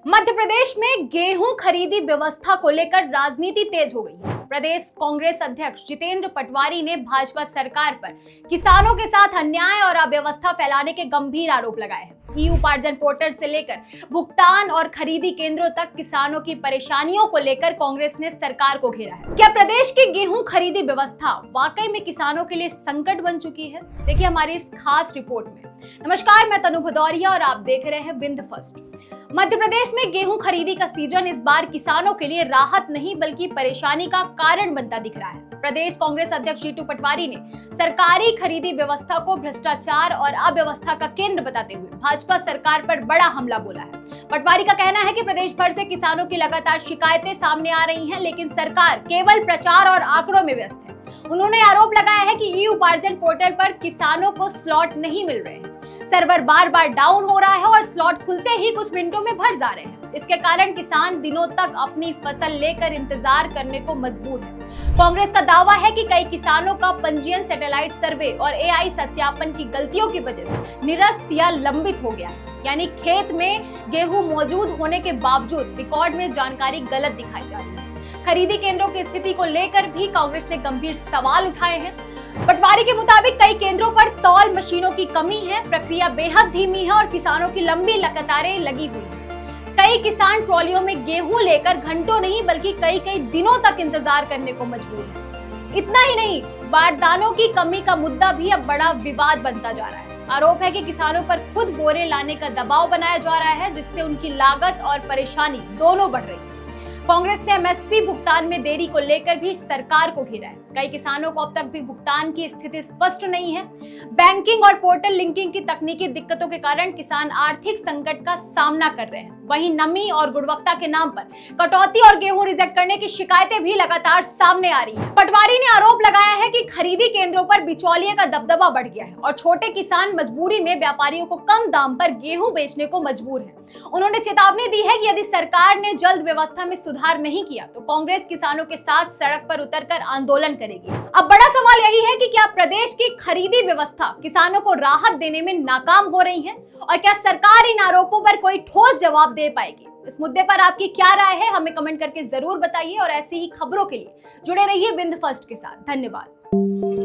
मध्य प्रदेश में गेहूं खरीदी व्यवस्था को लेकर राजनीति तेज हो गई है। प्रदेश कांग्रेस अध्यक्ष जितेंद्र पटवारी ने भाजपा सरकार पर किसानों के साथ अन्याय और अव्यवस्था फैलाने के गंभीर आरोप लगाए हैं। ई उपार्जन पोर्टल से लेकर भुगतान और खरीदी केंद्रों तक किसानों की परेशानियों को लेकर कांग्रेस ने सरकार को घेरा है। क्या प्रदेश की गेहूं खरीदी व्यवस्था वाकई में किसानों के लिए संकट बन चुकी है? देखिए हमारी इस खास रिपोर्ट में। नमस्कार, मैं तनु भदौरिया और आप देख रहे हैं बिंद फर्स्ट। मध्य प्रदेश में गेहूं खरीदी का सीजन इस बार किसानों के लिए राहत नहीं बल्कि परेशानी का कारण बनता दिख रहा है। प्रदेश कांग्रेस अध्यक्ष जीतू पटवारी ने सरकारी खरीदी व्यवस्था को भ्रष्टाचार और अव्यवस्था का केंद्र बताते हुए भाजपा सरकार पर बड़ा हमला बोला है। पटवारी का कहना है कि प्रदेश भर से किसानों की लगातार शिकायतें सामने आ रही हैं, लेकिन सरकार केवल प्रचार और आंकड़ों में व्यस्त है। उन्होंने आरोप लगाया है कि ई उपार्जन पोर्टल पर किसानों को स्लॉट नहीं मिल रहे हैं, सर्वर बार बार डाउन हो रहा है और स्लॉट खुलते ही कुछ मिनटों में भर जा रहे हैं। इसके कारण किसान दिनों तक अपनी फसल लेकर इंतजार करने को मजबूर है। कांग्रेस का दावा है कि कई किसानों का पंजीयन सैटेलाइट सर्वे और एआई सत्यापन की गलतियों की वजह से निरस्त या लंबित हो गया है, यानी खेत में गेहूं मौजूद होने के बावजूद रिकॉर्ड में जानकारी गलत दिखाई जा रही है। खरीदी केंद्रों की स्थिति को लेकर भी कांग्रेस ने गंभीर सवाल उठाए हैं। पटवारी के मुताबिक कई केंद्रों पर तौल मशीनों की कमी है, प्रक्रिया बेहद धीमी है और किसानों की लंबी कतारें लगी हुई है। कई किसान ट्रॉलियों में गेहूं लेकर घंटों नहीं बल्कि कई दिनों तक इंतजार करने को मजबूर है। इतना ही नहीं, बारदानों की कमी का मुद्दा भी अब बड़ा विवाद बनता जा रहा है। आरोप है कि किसानों पर खुद बोरे लाने का दबाव बनाया जा रहा है, जिससे उनकी लागत और परेशानी दोनों बढ़ रही है। कांग्रेस ने एमएसपी भुगतान में देरी को लेकर भी सरकार को घेरा है। कई किसानों को अब तक भी भुगतान की स्थिति स्पष्ट नहीं है। बैंकिंग और पोर्टल लिंकिंग की तकनीकी दिक्कतों के कारण किसान आर्थिक संकट का सामना कर रहे हैं। वहीं नमी और गुणवत्ता के नाम पर कटौती और गेहूं रिजेक्ट करने की शिकायतें भी लगातार सामने आ रही हैं। पटवारी ने आरोप लगाया है कि खरीदी केंद्रों पर बिचौलिए का दबदबा बढ़ गया है और छोटे किसान मजबूरी में व्यापारियों को कम दाम पर गेहूं बेचने को मजबूर है। उन्होंने चेतावनी दी है कि यदि सरकार ने जल्द व्यवस्था में सुधार नहीं किया तो कांग्रेस किसानों के साथ सड़क पर उतरकर आंदोलन करेगी। अब बड़ा सवाल यही है कि क्या प्रदेश की खरीदी व्यवस्था किसानों को राहत देने में नाकाम हो रही है और क्या सरकार इन आरोपों पर कोई ठोस जवाब दे पाएगी? इस मुद्दे पर आपकी क्या राय है, हमें कमेंट करके जरूर बताइए और ऐसी ही खबरों के लिए जुड़े रहिए बिंद फर्स्ट के साथ। धन्यवाद।